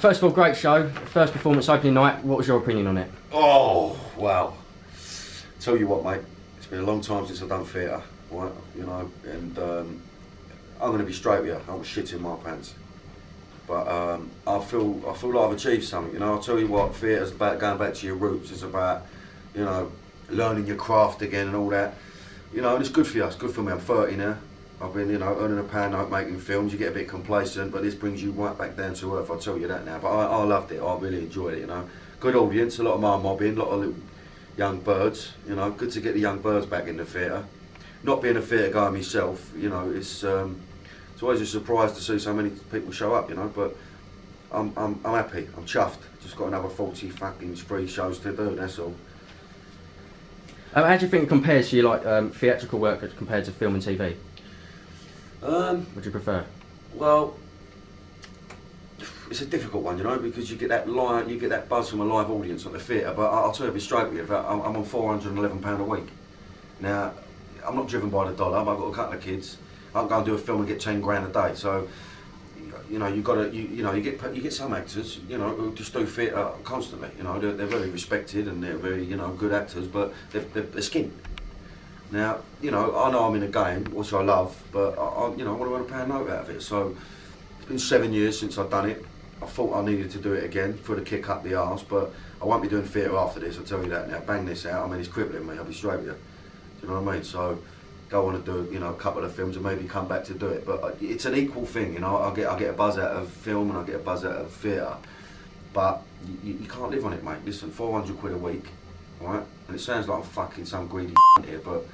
First of all, great show. First performance, opening night. What was your opinion on it? Oh, wow. Tell you what, mate. It's been a long time since I've done theatre, right? You know, and I'm going to be straight with you. I was shit in my pants. But I feel like I've achieved something. You know, I'll tell you what, theatre's about going back to your roots. It's about, you know, learning your craft again and all that. You know, and it's good for you. It's good for me. I'm 30 now. I've been, you know, earning a pound note making films. You get a bit complacent, but this brings you right back down to earth. I'll tell you that now. But I loved it. I really enjoyed it. You know, good audience. A lot of my mobbing. A lot of little young birds. You know, good to get the young birds back in the theatre. Not being a theatre guy myself, you know, it's always a surprise to see so many people show up. You know, but I'm happy. I'm chuffed. Just got another 40 fucking free shows to do. That's all. How do you think it compares to your theatrical work compared to film and TV? What do you prefer? Well, it's a difficult one, you know, because you get that buzz from a live audience at the theatre. But I'll tell you, be straight with you, I'm on £411 a week. Now, I'm not driven by the dollar. I've got a couple of kids. I can go and do a film and get 10 grand a day. So, you know, you get some actors, you know, who just do theatre constantly. You know, they're very respected and they're very, you know, good actors, but they're skint. Now, you know I'm in a game, which I love, but you know, I want to earn a pound note out of it. So it's been 7 years since I've done it. I thought I needed to do it again for the kick up the arse, but I won't be doing theatre after this. I'll tell you that now. Bang this out. I mean, it's crippling me. I'll be straight with you. Do you know what I mean? So go on and do, you know, a couple of films and maybe come back to do it. But it's an equal thing, you know. I get a buzz out of film and I get a buzz out of theatre, but you can't live on it, mate. Listen, 400 quid a week, right? And it sounds like I'm fucking some greedy here, but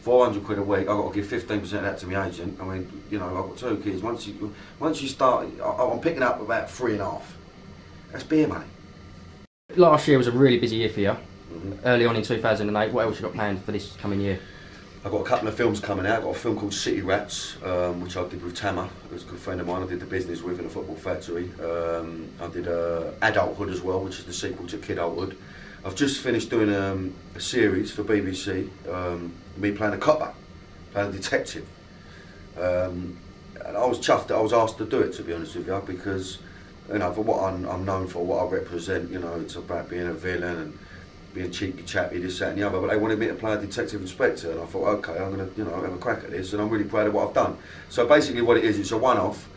400 quid a week, I've got to give 15% of that to my agent. I mean, you know, I've got 2 kids. Once you start, I'm picking up about 3.5. That's beer money. Last year was a really busy year for you. Early on in 2008, what else you got planned for this coming year? I've got a couple of films coming out. I've got a film called City Rats, which I did with Tama, who's a good friend of mine. I did the business with in a football factory. I did Adulthood as well, which is the sequel to Kidulthood. I've just finished doing a series for BBC, me playing a copper, playing a detective. And I was chuffed that I was asked to do it, to be honest with you, because, you know, for what I'm known for, what I represent, you know, it's about being a villain and being cheeky, chappy, this, that and the other, but they wanted me to play a detective inspector, and I thought, okay, I'm going to, you know, have a crack at this, and I'm really proud of what I've done. So basically what it is, it's a one-off.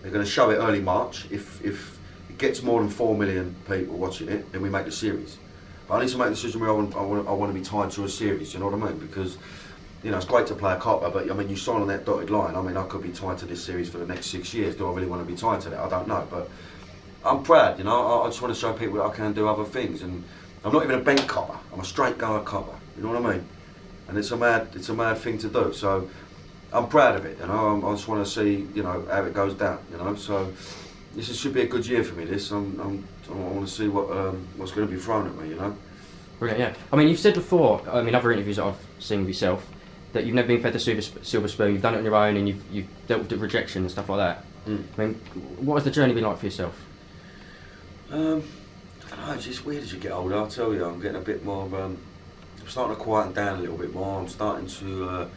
They're going to show it early March. If it gets more than 4 million people watching it, then we make the series. But I need to make a decision where I want to be tied to a series, you know what I mean? Because, you know, it's great to play a copper, but I mean, you sign on that dotted line. I mean, I could be tied to this series for the next 6 years. Do I really want to be tied to that? I don't know, but I'm proud, you know. I just want to show people that I can do other things, and I'm not even a bent copper. I'm a straight goer copper. You know what I mean? And it's a mad thing to do. So I'm proud of it. You know, I just want to see, you know, how it goes down. You know, so this should be a good year for me. I want to see what's going to be thrown at me. You know. Brilliant. Yeah. I mean, you've said before, in other interviews that I've seen with yourself, that you've never been fed the silver spoon. You've done it on your own, and you've dealt with the rejection and stuff like that. I mean, what has the journey been like for yourself? I don't know, it's just weird as you get older. I'll tell you, I'm getting a bit more. I'm starting to quieten down a little bit more. I'm starting to,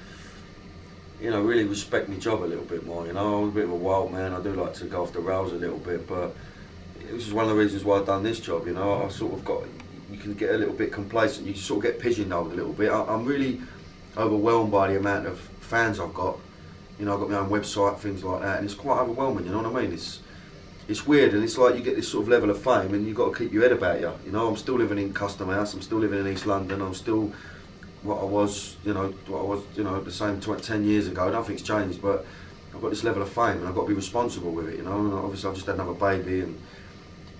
you know, really respect my job a little bit more. You know, I'm a bit of a wild man. I do like to go off the rails a little bit, but this is one of the reasons why I've done this job. You know, I sort of got. You can get a little bit complacent. You sort of get pigeonholed a little bit. I'm really overwhelmed by the amount of fans I've got. You know, I've got my own website, things like that, and it's quite overwhelming. You know what I mean? It's weird, and it's like you get this sort of level of fame, and you've got to keep your head about you. You know, I'm still living in Custom House. I'm still living in East London. I'm still what I was, you know, the same 10 years ago. Nothing's changed, but I've got this level of fame, and I've got to be responsible with it. You know, and obviously I've just had another baby, and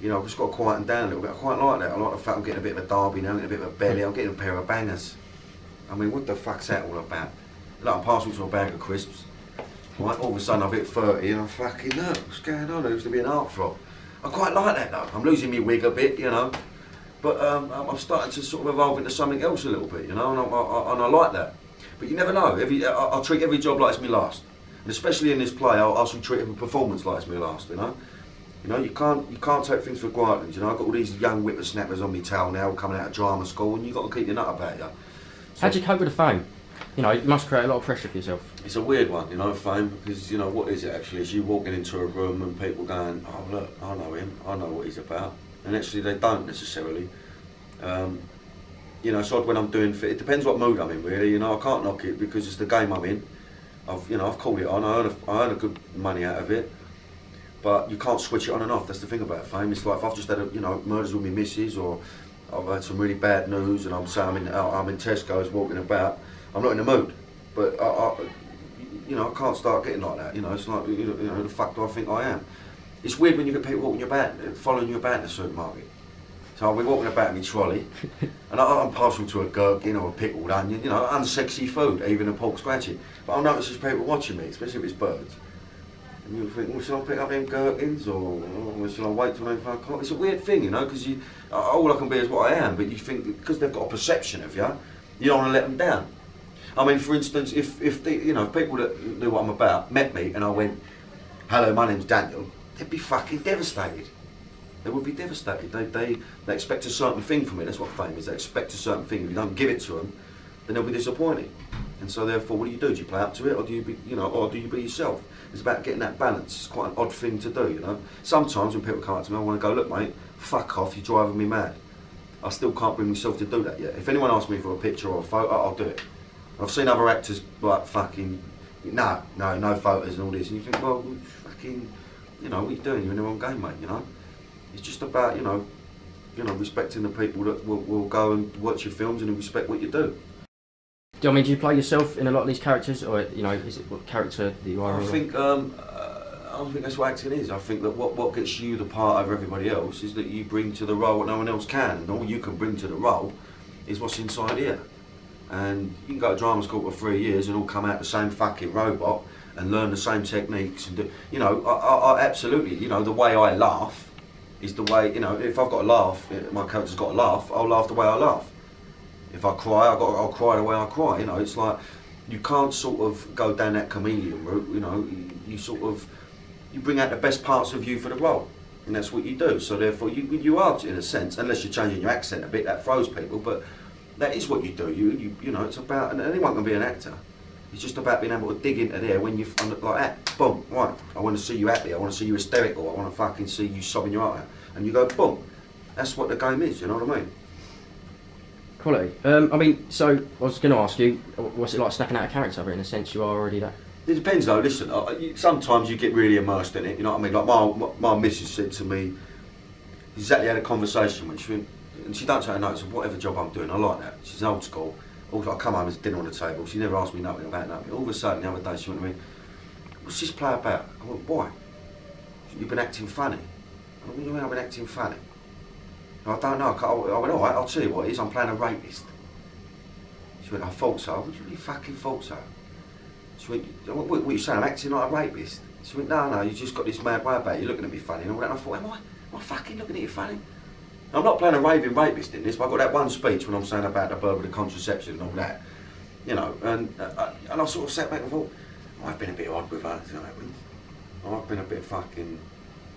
you know, I've just got to quieten down a little bit. I quite like that. I like the fact I'm getting a bit of a derby now, I'm getting a bit of a belly. I'm getting a pair of bangers. I mean, what the fuck's that all about? Like I'm passing to a bag of crisps. Right, all of a sudden I've hit 30 and I'm fucking, no, what's going on? There used to be an heartthrob. I quite like that though. I'm losing my wig a bit, you know. But I'm starting to sort of evolve into something else a little bit, you know, and I like that. But you never know. I'll treat every job like it's my last. And especially in this play, I'll also treat every performance like it's my last, you know. You know, you can't take things for granted, you know. I've got all these young whippersnappers on my tail now coming out of drama school, and you've got to keep your nut about you. So, how do you cope with the fame? you know, it must create a lot of pressure for yourself. It's a weird one, you know, fame, because, you know, what is it actually? Is you walking into a room and people going, oh look, I know him, I know what he's about. And actually they don't necessarily. You know, so when I'm doing fit, it depends what mood I'm in really, you know, I can't knock it because it's the game I'm in. I've called it on, I earn a good money out of it. But you can't switch it on and off, that's the thing about fame. It's like if I've just had, you know, murders with my missus, or I've had some really bad news and I'm saying I'm in Tesco's walking about, I'm not in the mood. But you know, I can't start getting like that. You know, it's like, you know, the fuck do I think I am? It's weird when you get people walking your back, following you about in the supermarket. So I'll be walking about in my trolley, and I'm partial to a gherkin or a pickled onion, you know, unsexy food, even a pork scratching. But I'll notice there's people watching me, especially if it's birds. And you'll think, well, should I pick up them gherkins, or should I wait till they fuck off? It's a weird thing, you know, because all I can be is what I am, but you think, because they've got a perception of you, you don't want to let them down. I mean, for instance, if you know, people that knew what I'm about met me and I went, hello, my name's Daniel, they'd be fucking devastated. They would be devastated. They expect a certain thing from me. That's what fame is. They expect a certain thing. If you don't give it to them, then they'll be disappointed. And so therefore, what do? Do you play up to it, or do you be, you know, or do you be yourself? It's about getting that balance. It's quite an odd thing to do, you know. Sometimes when people come up to me, I want to go, look, mate, fuck off. You're driving me mad. I still can't bring myself to do that yet. If anyone asks me for a picture or a photo, I'll do it. I've seen other actors like fucking no photos and all this, and you think, well, fucking, you know, what are you doing? You're in the wrong game, mate. You know. It's just about, you know, respecting the people that will go and watch your films and respect what you do. I mean, do you play yourself in a lot of these characters, or, you know, is it what character that you are? I think that's what acting is. I think that what gets you the part over everybody else is that you bring to the role what no one else can, and all you can bring to the role is what's inside here. And you can go to drama school for 3 years and all come out the same fucking robot and learn the same techniques and do, you know, I absolutely, you know, the way I laugh is the way, you know, if I've got to laugh, my character's got to laugh, I'll laugh the way I laugh. If I cry, I'll cry the way I cry, you know. It's like, you can't sort of go down that chameleon route, you know. You bring out the best parts of you for the role, and that's what you do. So therefore, you are, in a sense, unless you're changing your accent a bit, that throws people, but that is what you do. You know, it's about, and anyone can be an actor. It's just about being able to dig into there when you're like that. Boom, right. I want to see you happy. I want to see you hysterical. I want to fucking see you sobbing your heart out. And you go, boom. That's what the game is. You know what I mean? Quality. I mean, so I was going to ask you, what's it like stepping out of character? But in a sense, you are already that. It depends though. Listen, sometimes you get really immersed in it. You know what I mean? Like my missus said to me, exactly had a conversation when she went, and she don't take notice of whatever job I'm doing. I like that. She's old school. Also, I come home, there's dinner on the table. She never asked me nothing about nothing. All of a sudden, the other day, she went to me, what's this play about? I went, why? You've been acting funny. I went, what do you mean I've been acting funny? I don't know. I went, all right, I'll tell you what it is. I'm playing a rapist. She went, I thought so. I went, you really fucking thought so? She went, what are you saying? I'm acting like a rapist? She went, no, you just got this mad way about you looking at me funny. And all that. And I thought, am I fucking looking at you funny? I'm not playing a raving rapist in this, but I've got that one speech when I'm saying about the birth of the contraception and all that, you know, and I sort of sat back and thought, I've been a bit odd with her, you know, I've been a bit fucking.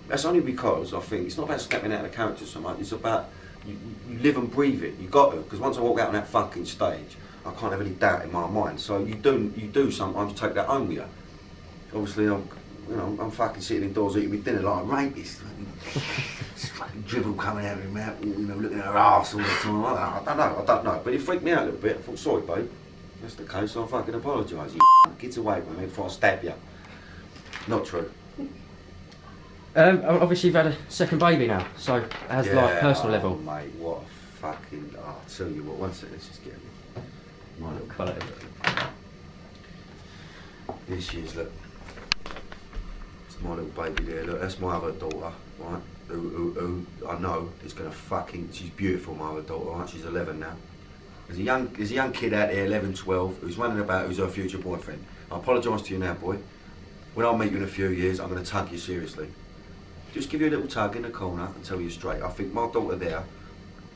That's only because I think it's not about stepping out of the character so much. It's about you live and breathe it. You got to, because once I walk out on that fucking stage, I can't have any doubt in my mind. So you do sometimes take that home with you. Obviously, I'm fucking sitting indoors eating my dinner like a rapist. Fucking dribble coming out of my mouth, you know, looking at her arse all the time. I don't know. But it freaked me out a little bit. I thought, sorry, babe. That's the case, so I fucking apologise. You get away from me before I stab you. Not true. Obviously, you've had a second baby now, so how's life, personal level? Mate, what a fucking. I'll tell you what, one second, let's just get my little quality. Here she is, look. It's my little baby there, look, that's my other daughter, right? Who I know is going to fucking. She's beautiful, my other daughter, right? She's 11 now. There's a young kid out there, 11, 12, who's running about, who's her future boyfriend. I apologise to you now, boy. When I meet you in a few years, I'm going to tug you seriously. Just give you a little tug in the corner and tell you straight. I think my daughter there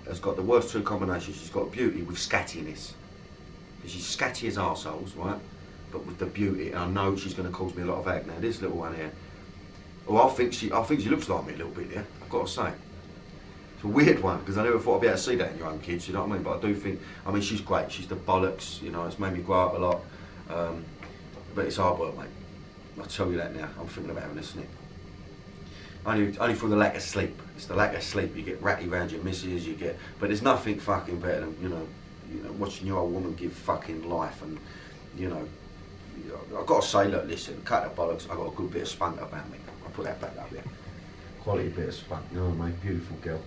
has got the worst two combinations. She's got beauty with scattiness. She's scatty as arseholes, right? But with the beauty, and I know she's going to cause me a lot of acne. Now, this little one here, well, I think she looks like me a little bit, yeah, I've got to say. It's a weird one, because I never thought I'd be able to see that in your own kids, you know what I mean? But I do think, I mean, she's great, she's the bollocks, you know, it's made me grow up a lot. But it's hard work, mate. I'll tell you that now. I'm thinking about having a snip. Only from the lack of sleep. It's the lack of sleep. You get ratty round your missus, you get... But there's nothing fucking better than, you know, watching your old woman give fucking life. And, you know, I've got to say, look, listen, cut the bollocks, I've got a good bit of spunk about me. I'll put that back up there. Quality bit of spunk, you know what I mean? Beautiful girl.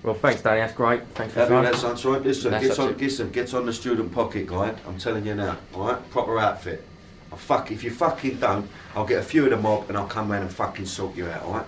Well, thanks, Danny. That's great. Thanks for your time. That's right. Listen, That's get on the student pocket guide. I'm telling you now, all right? Proper outfit. If you fucking don't, I'll get a few of the mob and I'll come round and fucking sort you out, all right?